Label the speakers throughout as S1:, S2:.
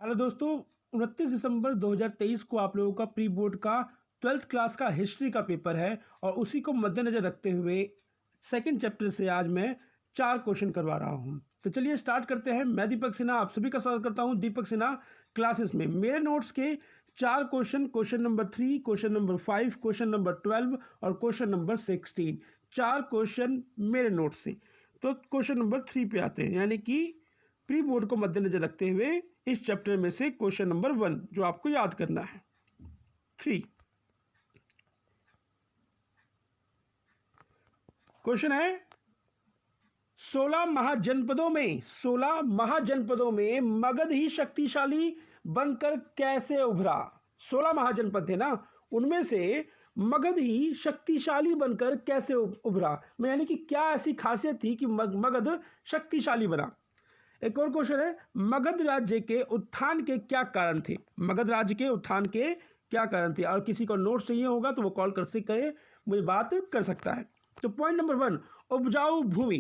S1: Hello दोस्तों, 29 दिसंबर 2023 को आप लोगों का प्री बोर्ड का 12th क्लास का हिस्ट्री का पेपर है और उसी को मद्देनज़र रखते हुए सेकंड चैप्टर से आज मैं 4 क्वेश्चन करवा रहा हूं। तो चलिए स्टार्ट करते हैं। मैं दीपक सिन्हा आप सभी का स्वागत करता हूं दीपक सिन्हा क्लासेस में। मेरे नोट्स के 4 question number 3, question number 5, question number 12 और क्वेश्चन नंबर 16, 4 क्वेश्चन मेरे नोट्स से। तो क्वेश्चन नंबर 3 पे आते हैं, यानी कि प्री बोर्ड को मद्देनजर रखते हुए इस चैप्टर में से क्वेश्चन नंबर 1 जो आपको याद करना है। 3 क्वेश्चन है, 16 महाजनपदों में मगध ही शक्तिशाली बनकर कैसे उभरा। 16 महाजनपद थे ना, उनमें से मगध ही शक्तिशाली बनकर कैसे उभरा, यानी कि क्या ऐसी खासियत थी कि मगध शक्तिशाली बना। एक और क्वेश्चन है, मगध राज्य के उत्थान के क्या कारण थे। मगध राज्य के उत्थान के क्या कारण थे। और किसी को नोट चाहिए होगा तो वो कॉल कर सकते, मुझे बात कर सकता है। तो पॉइंट नंबर 1, उपजाऊ भूमि।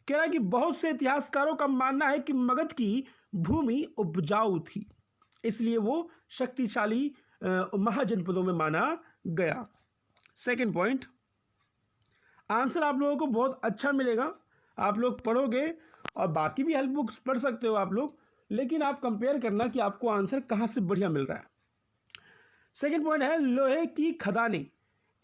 S1: कह रहा है कि बहुत से इतिहासकारों का मानना है कि मगध की भूमि उपजाऊ थी, इसलिए वो शक्तिशाली महाजनपदों में माना गया। सेकेंड पॉइंट, आंसर आप लोगों को बहुत अच्छा मिलेगा, आप लोग पढ़ोगे और बाकी भी हेल्प बुक्स पढ़ सकते हो आप लोग, लेकिन आप कंपेयर करना कि आपको आंसर कहाँ से बढ़िया मिल रहा है। सेकंड पॉइंट है, लोहे की खदानें। कह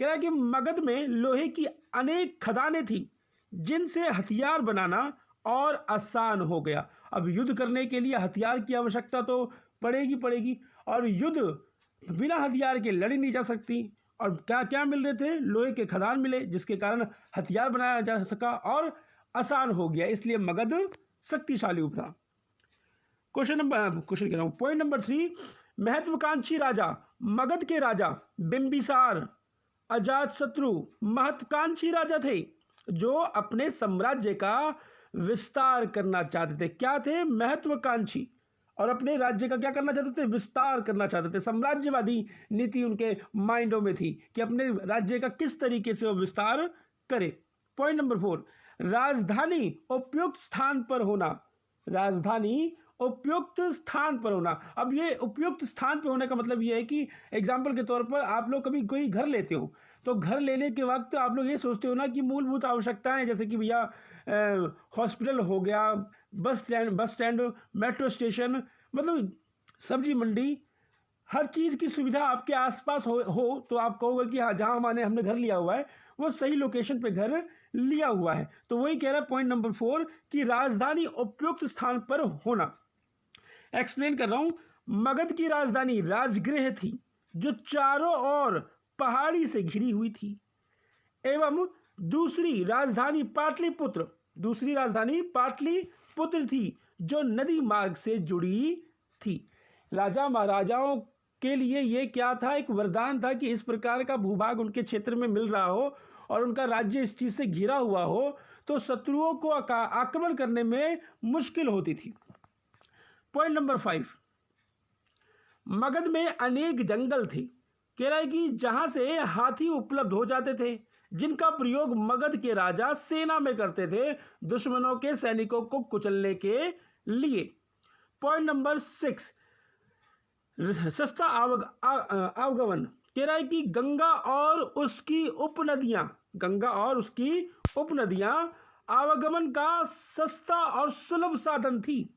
S1: रहा है कि मगध में लोहे की अनेक खदानें थी जिनसे हथियार बनाना और आसान हो गया। अब युद्ध करने के लिए हथियार की आवश्यकता तो पड़ेगी और युद्ध बिना हथियार के लड़ी नहीं जा सकती। और क्या क्या मिल रहे थे, लोहे के खदान मिले जिसके कारण हथियार बनाया जा सका और आसान हो गया, इसलिए मगध शक्तिशाली उभरा। पॉइंट नंबर 3, महत्वाकांक्षी राजा। मगध के राजा बिंबिसार अजातशत्रु महत्वाकांक्षी राजा थे जो अपने साम्राज्य का विस्तार करना चाहते थे। क्या थे, महत्वाकांक्षी, और अपने राज्य का क्या करना चाहते थे, विस्तार करना चाहते थे। साम्राज्यवादी नीति उनके माइंडों में थी कि अपने राज्य का किस तरीके से वो विस्तार करे। पॉइंट नंबर 4, राजधानी उपयुक्त स्थान पर होना। राजधानी उपयुक्त स्थान पर होना। अब ये उपयुक्त स्थान पर होने का मतलब ये है कि एग्जाम्पल के तौर पर आप लोग कभी कोई घर लेते हो तो घर लेने के वक्त आप लोग ये सोचते हो ना कि मूलभूत आवश्यकताएं, जैसे कि भैया हॉस्पिटल हो गया, बस स्टैंड, मेट्रो स्टेशन, मतलब सब्जी मंडी, हर चीज़ की सुविधा आपके आसपास हो तो आप कहोगे कि हाँ, जहाँ हमने घर लिया हुआ है वो सही लोकेशन पे घर लिया हुआ है। तो वही कह रहा है पॉइंट नंबर 4 कि राजधानी उपयुक्त स्थान पर होना। एक्सप्लेन कर रहा हूं, मगध की राजधानी राजगृह थी जो चारों ओर पहाड़ी से घिरी हुई थी, एवं दूसरी राजधानी पाटलिपुत्र थी जो नदी मार्ग से जुड़ी थी। राजा महाराजाओं के लिए ये क्या था, एक वरदान था कि इस प्रकार का भूभाग उनके क्षेत्र में मिल रहा हो और उनका राज्य इस चीज से घिरा हुआ हो तो शत्रुओं को आक्रमण करने में मुश्किल होती थी। पॉइंट नंबर 5, मगध में अनेक जंगल थे। कह रहा है कि जहां से हाथी उपलब्ध हो जाते थे जिनका प्रयोग मगध के राजा सेना में करते थे दुश्मनों के सैनिकों को कुचलने के लिए। पॉइंट नंबर 6, सस्ता आवागमन। कह रहा है कि गंगा और उसकी उपनदियां आवागमन का सस्ता और सुलभ साधन थी।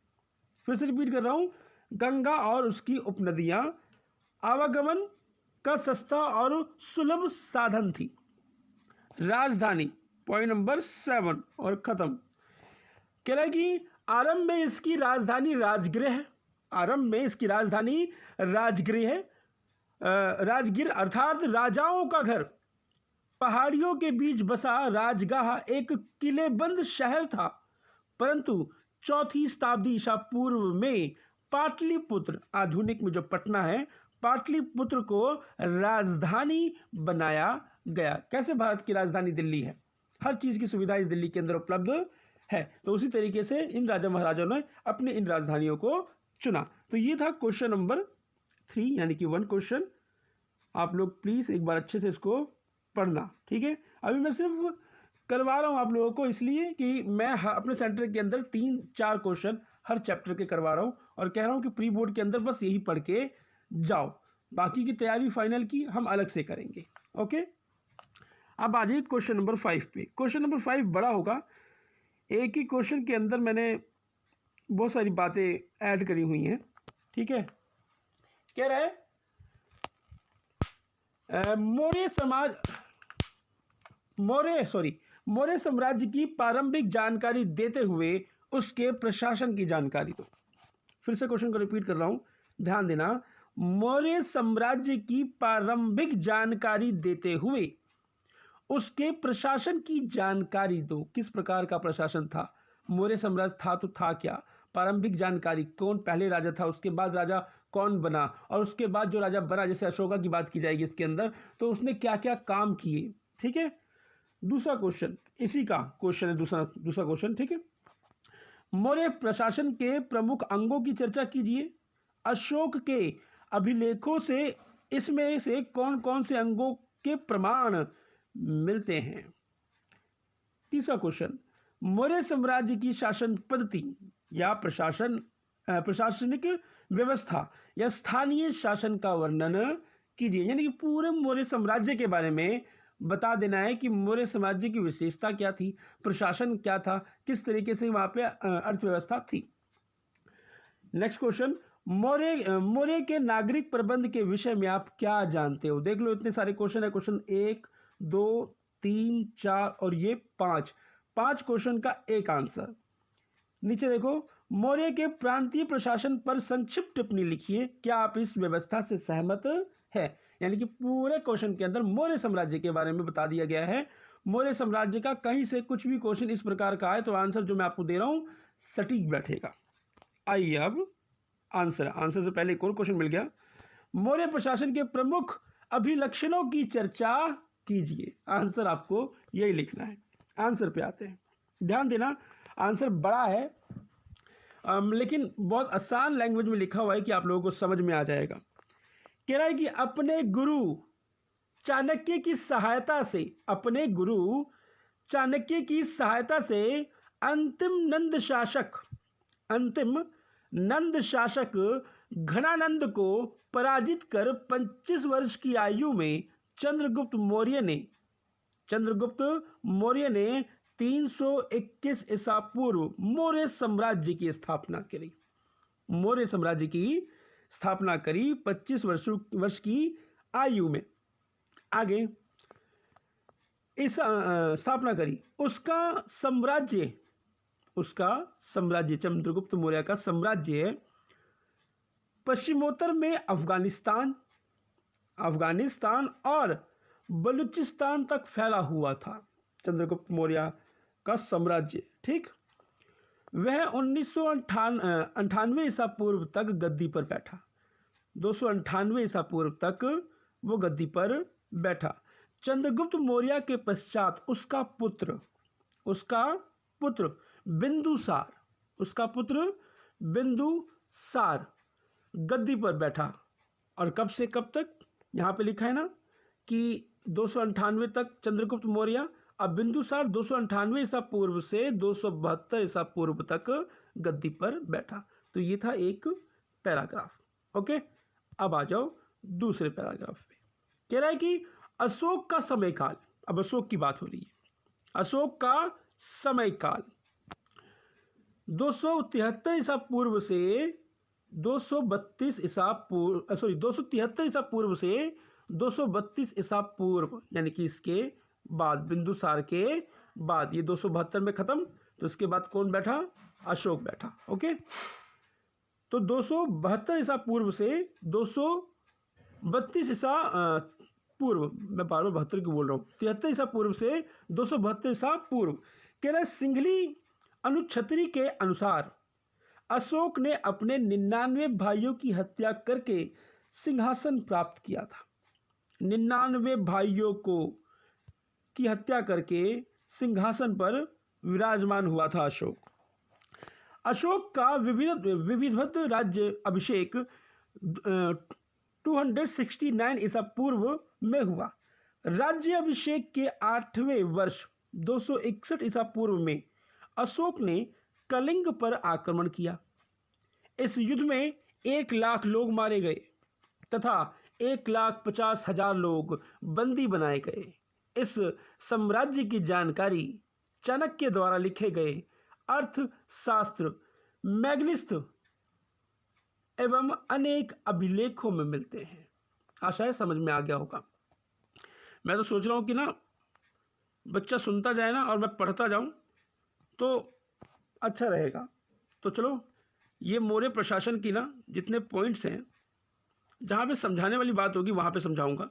S1: फिर से रिपीट कर रहा हूं, गंगा और उसकी उपनदियां आवागमन का सस्ता और सुलभ साधन थी। राजधानी, पॉइंट नंबर 7 और खत्म। कह रहा है कि आरंभ में इसकी राजधानी राजगृह है। राजगीर अर्थात राजाओं का घर। पहाड़ियों के बीच बसा राजगाह एक किलेबंद शहर था, परंतु 4वीं शताब्दी ईसा पूर्व में पाटलिपुत्र, आधुनिक में जो पटना है, पाटलिपुत्र को राजधानी बनाया गया। कैसे भारत की राजधानी दिल्ली है, हर चीज की सुविधा इस दिल्ली के अंदर उपलब्ध है, तो उसी तरीके से इन राजा महाराजाओं ने अपने इन राजधानियों को चुना। तो ये था क्वेश्चन नंबर 3, यानी कि 1 क्वेश्चन। आप लोग प्लीज एक बार अच्छे से इसको पढ़ना, ठीक है। अभी मैं सिर्फ करवा रहा हूं आप लोगों को इसलिए कि मैं अपने सेंटर के अंदर 3-4 क्वेश्चन हर चैप्टर के करवा रहा हूँ और कह रहा हूँ कि प्री बोर्ड के अंदर बस यही पढ़ के जाओ, बाकी की तैयारी फाइनल की हम अलग से करेंगे। ओके, अब आ जाइए क्वेश्चन नंबर 5 पे। क्वेश्चन नंबर 5 बड़ा होगा, एक ही क्वेश्चन के अंदर मैंने बहुत सारी बातें ऐड करी हुई हैं। ठीक है, कह रहा है मौर्य साम्राज्य की प्रारंभिक जानकारी देते हुए उसके प्रशासन की जानकारी दो। फिर से क्वेश्चन को रिपीट कर रहा हूं, ध्यान देना। मौर्य साम्राज्य की प्रारंभिक जानकारी देते हुए उसके प्रशासन की जानकारी दो। किस प्रकार का प्रशासन था, मौर्य साम्राज्य था तो था क्या, प्रारंभिक जानकारी, कौन पहले राजा था, उसके बाद राजा कौन बना, और उसके बाद जो राजा बना, जैसे अशोका की बात की जाएगी इसके अंदर, तो उसने क्या क्या काम किए। ठीक है, दूसरा क्वेश्चन इसी का क्वेश्चन है, दूसरा क्वेश्चन। ठीक है, मौर्य प्रशासन के प्रमुख अंगों की चर्चा कीजिए। अशोक के अभिलेखों से इसमें से कौन कौन से अंगों के प्रमाण मिलते हैं। तीसरा क्वेश्चन, मौर्य साम्राज्य की शासन पद्धति या प्रशासनिक व्यवस्था या स्थानीय शासन का वर्णन कीजिए। यानी कि पूरे मौर्य साम्राज्य के बारे में बता देना है कि मौर्य साम्राज्य की विशेषता क्या थी, प्रशासन क्या था, किस तरीके से वहां पे अर्थव्यवस्था थी। नेक्स्ट क्वेश्चन, मौर्य के नागरिक प्रबंध के विषय में आप क्या जानते हो। देख लो, इतने सारे क्वेश्चन है। क्वेश्चन 1, 2, 3, 4 और ये 5 क्वेश्चन का एक आंसर। नीचे देखो, मौर्य के प्रांतीय प्रशासन पर संक्षिप्त टिप्पणी लिखिए। क्या आप इस व्यवस्था से सहमत है। यानी कि पूरे क्वेश्चन के अंदर मौर्य साम्राज्य के बारे में बता दिया गया है। मौर्य साम्राज्य का कहीं से कुछ भी क्वेश्चन इस प्रकार का है तो आंसर जो मैं आपको दे रहा हूं सटीक बैठेगा। आइए अब आंसर से पहले एक और क्वेश्चन मिल गया। मौर्य प्रशासन के प्रमुख अभिलक्षणों की चर्चा कीजिए। आंसर आपको यही लिखना है। आंसर पे आते हैं, ध्यान देना। आंसर बड़ा है लेकिन बहुत आसान लैंग्वेज में लिखा हुआ है कि आप लोगों को समझ में आ जाएगा। कह रहा है कि अपने गुरु चाणक्य की सहायता से अंतिम नंद शासक घनानंद को पराजित कर 25 वर्ष की आयु में चंद्रगुप्त मौर्य ने 321 ईसा पूर्व मौर्य साम्राज्य की स्थापना करी 25 वर्ष की आयु में। आगे इस स्थापना करी। उसका साम्राज्य चंद्रगुप्त मौर्य का साम्राज्य पश्चिमोत्तर में अफगानिस्तान और बलूचिस्तान तक फैला हुआ था। चंद्रगुप्त मौर्य का साम्राज्य, ठीक। वह 1998 ईसा पूर्व तक गद्दी पर बैठा। 298 ईसा पूर्व तक वो गद्दी पर बैठा। चंद्रगुप्त मौर्य के पश्चात उसका पुत्र बिंदुसार गद्दी पर बैठा। और कब से कब तक, यहाँ पे लिखा है ना कि 298 तक चंद्रगुप्त मौर्य, अब बिंदुसार 298 ईसा पूर्व से 272 ईसा पूर्व तक गद्दी पर बैठा। तो ये था एक पैराग्राफ। ओके, अब आ जाओ दूसरे पैराग्राफ पे। कह रहा है कि अशोक का समयकाल, अब अशोक की बात हो रही है। अशोक का समयकाल 273 ईसा पूर्व से 232 ईसा पूर्व 273 ईसा पूर्व से 232 ईसा पूर्व, यानी कि इसके बाद बिंदुसार के बाद ये 272 में खत्म, तो इसके बाद कौन बैठा, अशोक बैठा। ओके, तो 272 ईसा पूर्व से 232 ईसा पूर्व, मैं बार बार 72 की बोल रहा हूँ, 73 ईसा पूर्व से 272 ईसा पूर्व। कह रहे सिंघली अनुच्छत्री के अनुसार अशोक ने अपने 99 भाइयों की हत्या करके सिंहासन प्राप्त किया था। 99 भाइयों की हत्या करके सिंहासन पर विराजमान हुआ था अशोक का विविधवत राज्य अभिषेक 269 ईसा पूर्व में हुआ। राज्य अभिषेक के 8वें वर्ष 261 ईसा पूर्व में अशोक ने कलिंग पर आक्रमण किया। इस युद्ध में 1 लाख लोग मारे गए तथा 1,50,000 लोग बंदी बनाए गए। इस साम्राज्य की जानकारी चाणक्य द्वारा लिखे गए अर्थशास्त्र मैग्निस्थ एवं अनेक अभिलेखों में मिलते हैं। आशा है समझ में आ गया होगा। मैं तो सोच रहा हूँ कि ना बच्चा सुनता जाए ना और मैं पढ़ता जाऊँ तो अच्छा रहेगा। तो चलो ये मौर्य प्रशासन की ना जितने पॉइंट्स हैं, जहाँ पे समझाने वाली बात होगी वहाँ पे समझाऊंगा।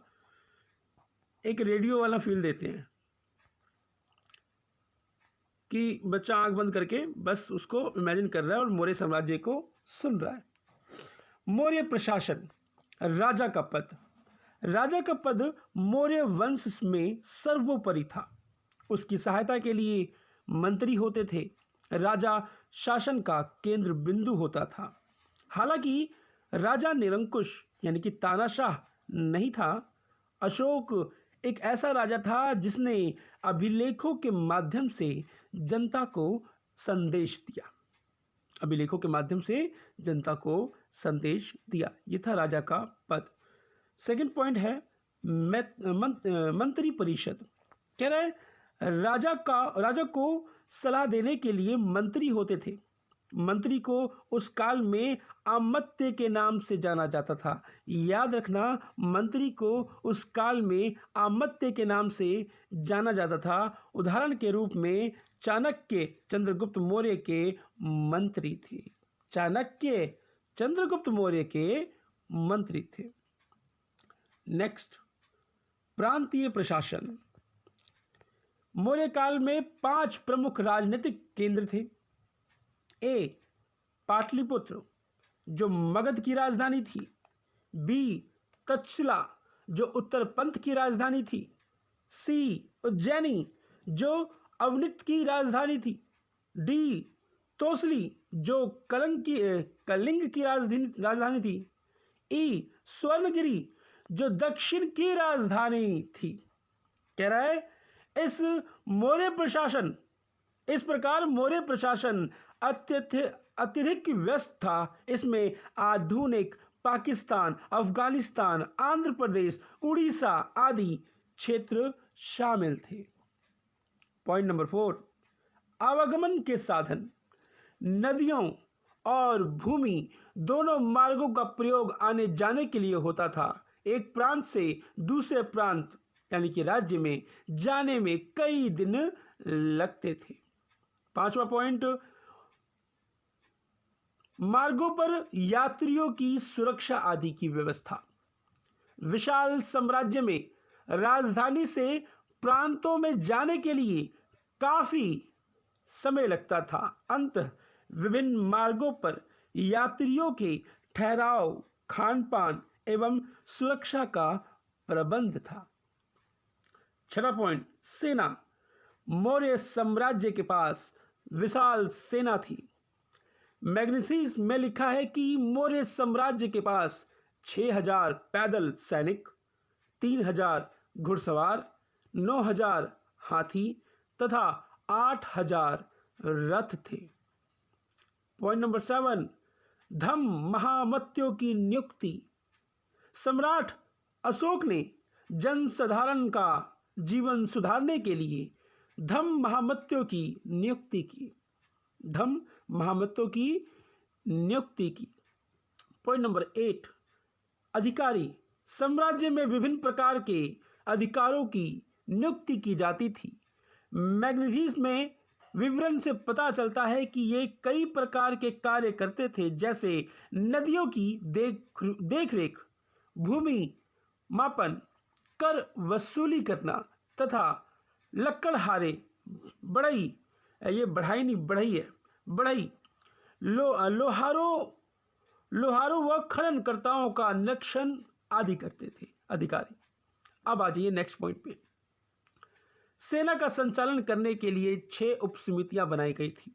S1: एक रेडियो वाला फील देते हैं कि बच्चा आंख बंद करके बस उसको इमेजिन कर रहा है और मौर्य साम्राज्य को सुन रहा है। मौर्य प्रशासन, राजा का पद। राजा का पद मौर्य वंश में सर्वोपरि था। उसकी सहायता के लिए मंत्री होते थे। राजा शासन का केंद्र बिंदु होता था। हालांकि राजा निरंकुश यानी कि तानाशाह नहीं था। अशोक एक ऐसा राजा था जिसने अभिलेखों के माध्यम से जनता को संदेश दिया। अभिलेखों के माध्यम से जनता को संदेश दिया। ये था राजा का पद। सेकंड पॉइंट है मंत्री परिषद। कह रहा है राजा को सलाह देने के लिए मंत्री होते थे। मंत्री को उस काल में अमात्य के नाम से जाना जाता था। याद रखना, मंत्री को उस काल में अमात्य के नाम से जाना जाता था। उदाहरण के रूप में चाणक्य चंद्रगुप्त मौर्य के मंत्री थे। चाणक्य चंद्रगुप्त मौर्य के मंत्री थे। नेक्स्ट, प्रांतीय प्रशासन। मौर्य काल में 5 प्रमुख राजनीतिक केंद्र थे। ए, पाटलिपुत्र जो मगध की राजधानी थी। बी, तक्षशिला जो उत्तर पंथ की राजधानी थी। सी, उज्जैनी जो अवनित की राजधानी थी। डी, तोसली जो कलिंग की राजधानी थी। ई, स्वर्णगिरी जो दक्षिण की राजधानी थी। कह रहा है इस प्रकार मौर्य प्रशासन अत्यधिक व्यस्त था। इसमें आधुनिक पाकिस्तान, अफगानिस्तान, आंध्र प्रदेश, उड़ीसा आदि क्षेत्र शामिल थे। पॉइंट नंबर 4, आवागमन के साधन। नदियों और भूमि दोनों मार्गों का प्रयोग आने जाने के लिए होता था। एक प्रांत से दूसरे प्रांत यानी कि राज्य में जाने में कई दिन लगते थे। 5वां पॉइंट, मार्गों पर यात्रियों की सुरक्षा आदि की व्यवस्था। विशाल साम्राज्य में राजधानी से प्रांतों में जाने के लिए काफी समय लगता था। अंततः विभिन्न मार्गों पर यात्रियों के ठहराव, खान-पान एवं सुरक्षा का प्रबंध था। 6वां पॉइंट, सेना। मौर्य साम्राज्य के पास विशाल सेना थी। मैग्नेसीस में लिखा है कि मौर्य साम्राज्य के पास 6,000 पैदल सैनिक, 3,000 घुड़सवार, 9,000 हाथी तथा 8,000 रथ थे। पॉइंट नंबर 7, धम्म महामत्यों की नियुक्ति। सम्राट अशोक ने जनसाधारण का जीवन सुधारने के लिए धम्म महामत्यों की नियुक्ति की। धम्म महामत्यों की नियुक्ति की। पॉइंट नंबर 8, अधिकारी। साम्राज्य में विभिन्न प्रकार के अधिकारों की नियुक्ति की जाती थी। मैग्नेसीस में विवरण से पता चलता है कि ये कई प्रकार के कार्य करते थे, जैसे नदियों की देखरेख, भूमि मापन, कर वसूली करना तथा लकड़हारे, बढ़ई, ये बढ़ाई नहीं बढ़ई है, बढ़ई, लोहारों व खननकर्ताओं का निरीक्षण आदि करते थे अधिकारी। अब आ जाइए नेक्स्ट पॉइंट पे। सेना का संचालन करने के लिए 6 उप समितियां बनाई गई थी।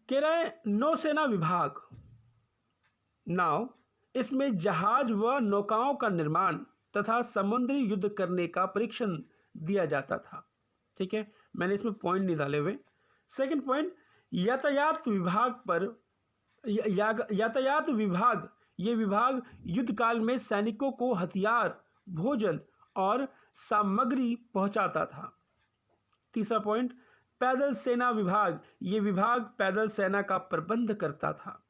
S1: कह रहे नौसेना विभाग, नाव। इसमें जहाज व नौकाओं का निर्माण तथा समुद्री युद्ध करने का परीक्षण दिया जाता था। ठीक है, मैंने इसमें पॉइंट नहीं डाले हुए। सेकंड पॉइंट, यातायात विभाग पर यातायात विभाग, ये विभाग युद्ध काल में सैनिकों को हथियार, भोजन और सामग्री पहुंचाता था। तीसरा पॉइंट, पैदल सेना विभाग, ये विभाग पैदल सेना का प्रबंध करता था।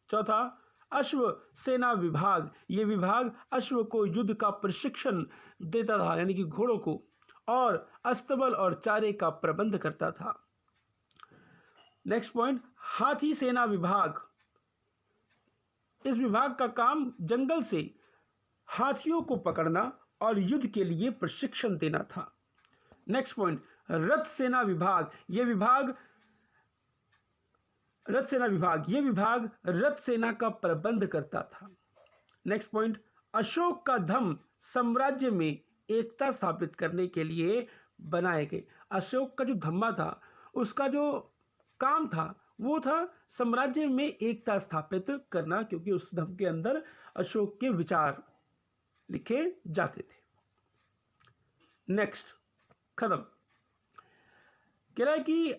S1: चौथा, अश्व सेना विभाग, ये विभाग अश्व को युद्ध का प्रशिक्षण देता था, यानी कि घोड़ों को, और अस्तबल और चारे का प्रबंध करता था। नेक्स्ट पॉइंट, हाथी सेना विभाग, इस विभाग का काम जंगल से हाथियों को पकड़ना और युद्ध के लिए प्रशिक्षण देना था। नेक्स्ट पॉइंट, रथ सेना विभाग, ये विभाग रथ सेना का प्रबंध करता था। नेक्स्ट पॉइंट, अशोक का धम्म साम्राज्य में एकता स्थापित करने के लिए बनाए गए। अशोक का जो धम्मा था, उसका जो काम था वो था साम्राज्य में एकता स्थापित करना, क्योंकि उस धम्म के अंदर अशोक के विचार लिखे जाते थे। नेक्स्ट, खत्म। कह रहा है कि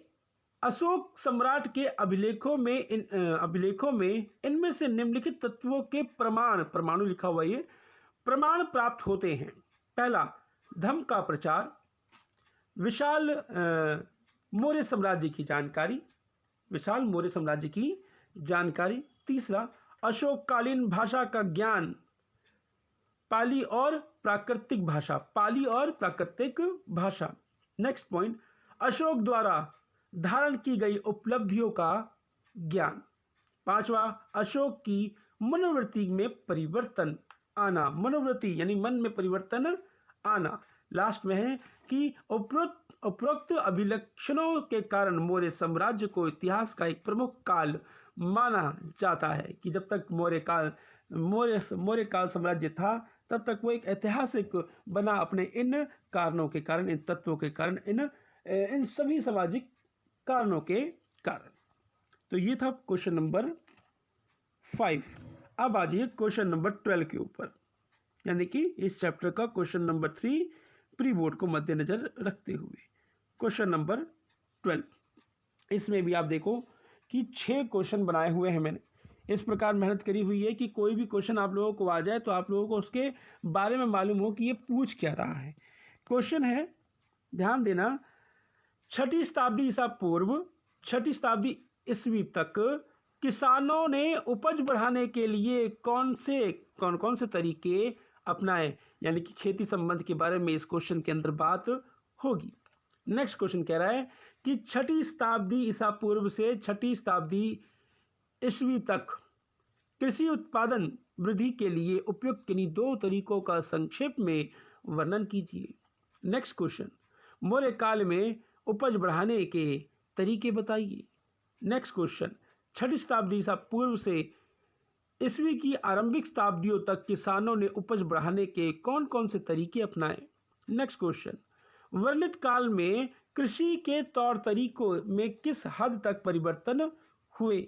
S1: अशोक सम्राट के अभिलेखों में इनमें से निम्नलिखित तत्वों के परमाणु लिखा हुआ है, प्रमाण प्राप्त होते हैं। पहला, धम्म का प्रचार, विशाल मौर्य साम्राज्य की जानकारी। तीसरा, अशोककालीन भाषा का ज्ञान, पाली और प्राकृतिक भाषा। नेक्स्ट पॉइंट, अशोक द्वारा धारण की गई उपलब्धियों का ज्ञान। पांचवा, अशोक की मनोवृत्ति में परिवर्तन आना, मनोवृत्ति यानी मन में परिवर्तन आना। लास्ट में है कि उपरोक्त अभिलक्षणों के कारण मौर्य साम्राज्य को इतिहास का एक प्रमुख काल माना जाता है, कि जब तक मौर्य काल साम्राज्य था तब तक वो एक ऐतिहासिक बना, अपने इन कारणों के कारण, इन तत्वों के कारण, इन सभी सामाजिक कारणों के कारण। तो ये था क्वेश्चन नंबर 5। अब आ जाइए क्वेश्चन नंबर 12 के ऊपर, यानी कि इस चैप्टर का क्वेश्चन नंबर 3 प्री बोर्ड को मद्देनजर रखते हुए। क्वेश्चन नंबर 12, इसमें भी आप देखो कि 6 क्वेश्चन बनाए हुए हैं मैंने। इस प्रकार मेहनत करी हुई है कि कोई भी क्वेश्चन आप लोगों को आ जाए तो आप लोगों को उसके बारे में मालूम हो कि ये पूछ क्या रहा है। क्वेश्चन है, ध्यान देना, 6वीं शताब्दी ईसा पूर्व 6वीं शताब्दी ईस्वी तक किसानों ने उपज बढ़ाने के लिए कौन कौन से तरीके अपनाए, यानी कि खेती संबंध के बारे में इस क्वेश्चन के अंदर बात होगी। नेक्स्ट क्वेश्चन कह रहा है कि 6वीं शताब्दी ईसा पूर्व से 6वीं शताब्दी ईस्वी तक कृषि उत्पादन वृद्धि के लिए उपयुक्त किन्हीं 2 तरीकों का संक्षेप में वर्णन कीजिए। नेक्स्ट क्वेश्चन, मौर्य काल में उपज बढ़ाने के तरीके बताइए। नेक्स्ट क्वेश्चन, 6वीं शताब्दी ईसा पूर्व से ईस्वी की आरंभिक शताब्दियों तक किसानों ने उपज बढ़ाने के कौन कौन से तरीके अपनाए। नेक्स्ट क्वेश्चन, वर्णित काल में कृषि के तौर तरीकों में किस हद तक परिवर्तन हुए।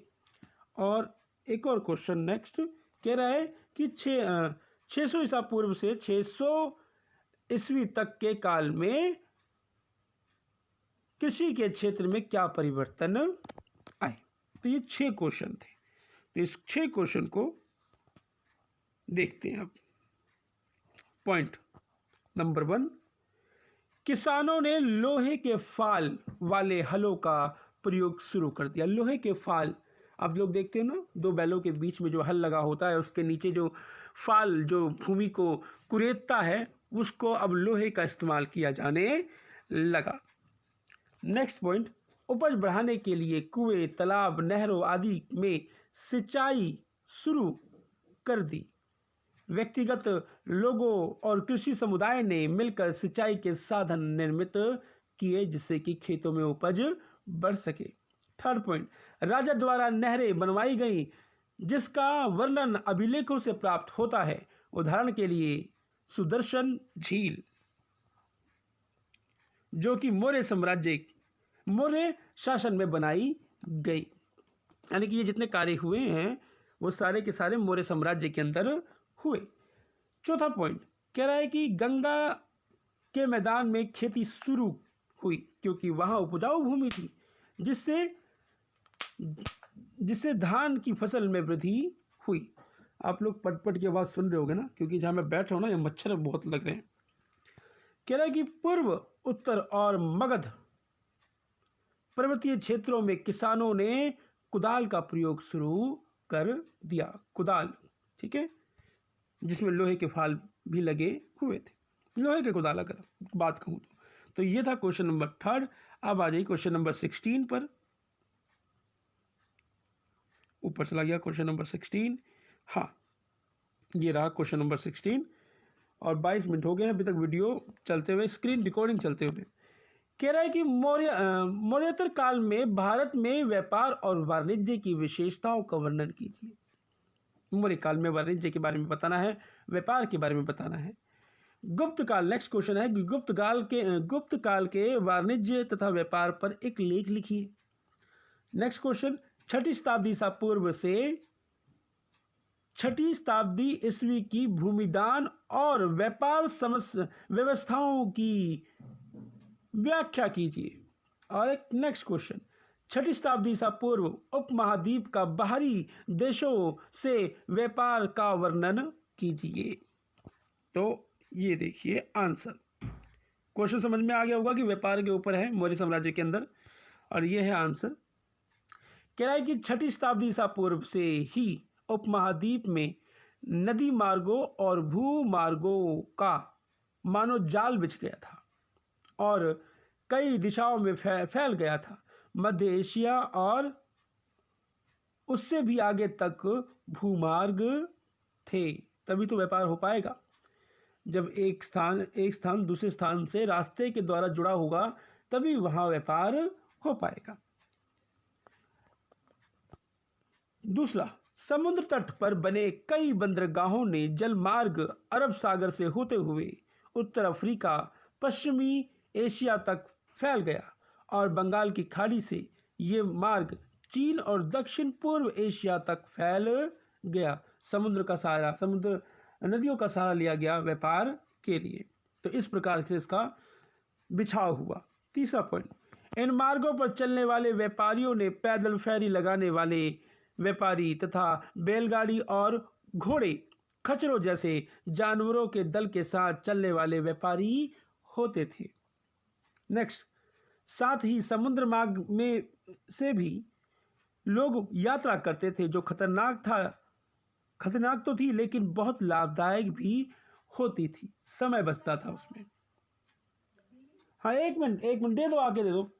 S1: और एक और क्वेश्चन नेक्स्ट कह रहा है कि 600 ईसा पूर्व से 600 ईस्वी तक के काल में कृषि के क्षेत्र में क्या परिवर्तन आए। तो ये 6 क्वेश्चन थे, तो इस 6 क्वेश्चन को देखते हैं अब। पॉइंट नंबर 1, किसानों ने लोहे के फाल वाले हलों का प्रयोग शुरू कर दिया। लोहे के फाल, आप लोग देखते हो ना, 2 बैलों के बीच में जो हल लगा होता है, उसके नीचे जो फाल जो भूमि को कुरेदता है, उसको अब लोहे का इस्तेमाल किया जाने लगा। नेक्स्ट पॉइंट, उपज बढ़ाने के लिए कुएं, तालाब, नहरों आदि में सिंचाई शुरू कर दी। व्यक्तिगत लोगों और कृषि समुदाय ने मिलकर सिंचाई के साधन निर्मित किए, जिससे कि खेतों में उपज बढ़ सके। थर्ड पॉइंट, राजा द्वारा नहरें बनवाई गई, जिसका वर्णन अभिलेखों से प्राप्त होता है। उदाहरण के लिए सुदर्शन झील, जो कि मौर्य शासन में बनाई गई। यानी कि ये जितने कार्य हुए हैं वो सारे के सारे मौर्य साम्राज्य के अंदर हुए। चौथा पॉइंट कह रहा है कि गंगा के मैदान में खेती शुरू हुई, क्योंकि वहाँ उपजाऊ भूमि थी, जिससे जिससे धान की फसल में वृद्धि हुई। आप लोग पट पट की आवाज़ सुन रहे होगे ना, क्योंकि जहाँ मैं बैठ रहा हूँ ना, ये मच्छर बहुत लग रहे हैं। कह रहा है कि पूर्व, उत्तर और मगध पर्वतीय क्षेत्रों में किसानों ने कुदाल का प्रयोग शुरू कर दिया। कुदाल, ठीक है, जिसमें लोहे के फाल भी लगे हुए थे, लोहे के कुदाल अगर बात कहूँ तो ये था क्वेश्चन नंबर 3। अब आ जाइए क्वेश्चन नंबर 16 पर। ऊपर चला गया क्वेश्चन नंबर 16। हाँ, ये रहा क्वेश्चन नंबर 16 और 22 मिनट हो गए हैं अभी तक वीडियो चलते हुए, स्क्रीन रिकॉर्डिंग चलते हुए। कह रहा है कि मौर्योत्तर काल में भारत में व्यापार और वाणिज्य की विशेषताओं का वर्णन कीजिए। मौर्य काल में वाणिज्य के बारे में बताना है, व्यापार के बारे में बताना है। गुप्त काल, नेक्स्ट क्वेश्चन है कि गुप्त काल के वाणिज्य तथा व्यापार पर एक लेख लिखिए। नेक्स्ट क्वेश्चन, 6ठी शताब्दी ईसा पूर्व से 6ठी शताब्दी ईस्वी की भूमिदान और व्यापार व्यवस्थाओं की व्याख्या कीजिए। और एक नेक्स्ट क्वेश्चन, 6ठी शताब्दी ईसा पूर्व उपमहाद्वीप का बाहरी देशों से व्यापार का वर्णन कीजिए। तो ये देखिए आंसर, क्वेश्चन समझ में आ गया होगा कि व्यापार के ऊपर है मौर्य साम्राज्य के अंदर, और ये है आंसर। कह रहा है कि 6ठी शताब्दी ईसा पूर्व से ही उपमहाद्वीप में नदी मार्गों और भू मार्गों का मानो जाल बिछ गया था और कई दिशाओं में फैल गया था। मध्य एशिया और उससे भी आगे तक भूमार्ग थे, तभी तो व्यापार हो पाएगा। जब एक स्थान दूसरे स्थान से रास्ते के द्वारा जुड़ा होगा, तभी वहां व्यापार हो पाएगा। दूसरा, समुद्र तट पर बने कई बंदरगाहों ने जल मार्ग अरब सागर से होते हुए उत्तर अफ्रीका, पश्चिमी एशिया तक फैल गया और बंगाल की खाड़ी से ये मार्ग चीन और दक्षिण पूर्व एशिया तक फैल गया। समुद्र नदियों का सहारा लिया गया व्यापार के लिए। तो इस प्रकार से इसका बिछाव हुआ। तीसरा पॉइंट, इन मार्गों पर चलने वाले व्यापारियों ने पैदल फेरी लगाने वाले व्यापारी तथा बैलगाड़ी और घोड़े, खच्चरों जैसे जानवरों के दल के साथ चलने वाले व्यापारी होते थे। नेक्स्ट, साथ ही समुद्र मार्ग में से भी लोग यात्रा करते थे, जो खतरनाक तो थी लेकिन बहुत लाभदायक भी होती थी, समय बचता था उसमें। हाँ, एक मिनट दे दो, आगे दे दो।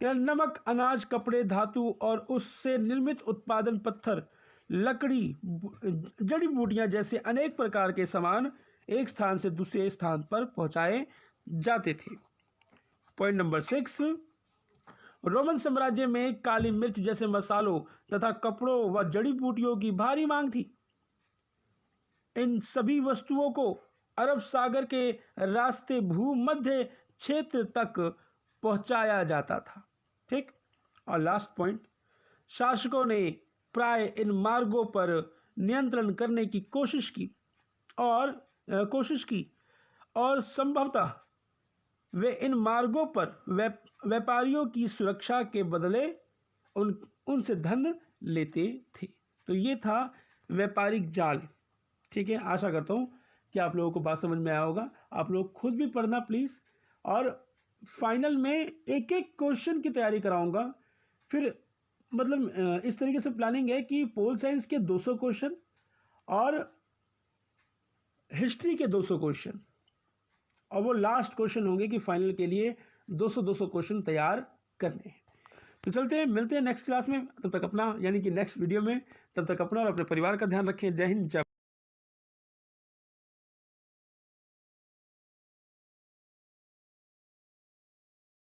S1: नमक, अनाज, कपड़े, धातु और उससे निर्मित उत्पादन, पत्थर, लकड़ी, जड़ी बूटियां जैसे अनेक प्रकार के सामान एक स्थान से दूसरे स्थान पर पहुंचाए जाते थे। पॉइंट नंबर 6, रोमन साम्राज्य में काली मिर्च जैसे मसालों तथा कपड़ों व जड़ी बूटियों की भारी मांग थी। इन सभी वस्तुओं को अरब सागर के रास्ते भूमध्य क्षेत्र तक पहुंचाया जाता था। ठीक। और लास्ट पॉइंट, शासकों ने प्राय इन मार्गों पर नियंत्रण करने की कोशिश की और संभवतः वे इन मार्गों पर व्यापारियों की सुरक्षा के बदले उनसे धन लेते थे। तो ये था व्यापारिक जाल। ठीक है, आशा करता हूँ कि आप लोगों को बात समझ में आया होगा। आप लोग खुद भी पढ़ना प्लीज़, और फाइनल में एक एक क्वेश्चन की तैयारी कराऊंगा। फिर मतलब इस तरीके से प्लानिंग है कि पोल साइंस के 200 क्वेश्चन और हिस्ट्री के 200 क्वेश्चन, और वो लास्ट क्वेश्चन होंगे कि फाइनल के लिए 200 क्वेश्चन तैयार करने हैं। तो चलते हैं, मिलते हैं नेक्स्ट क्लास में। तब तक अपना, यानी कि नेक्स्ट वीडियो में, तब तक अपना और अपने परिवार का ध्यान रखें। जय हिंद, जय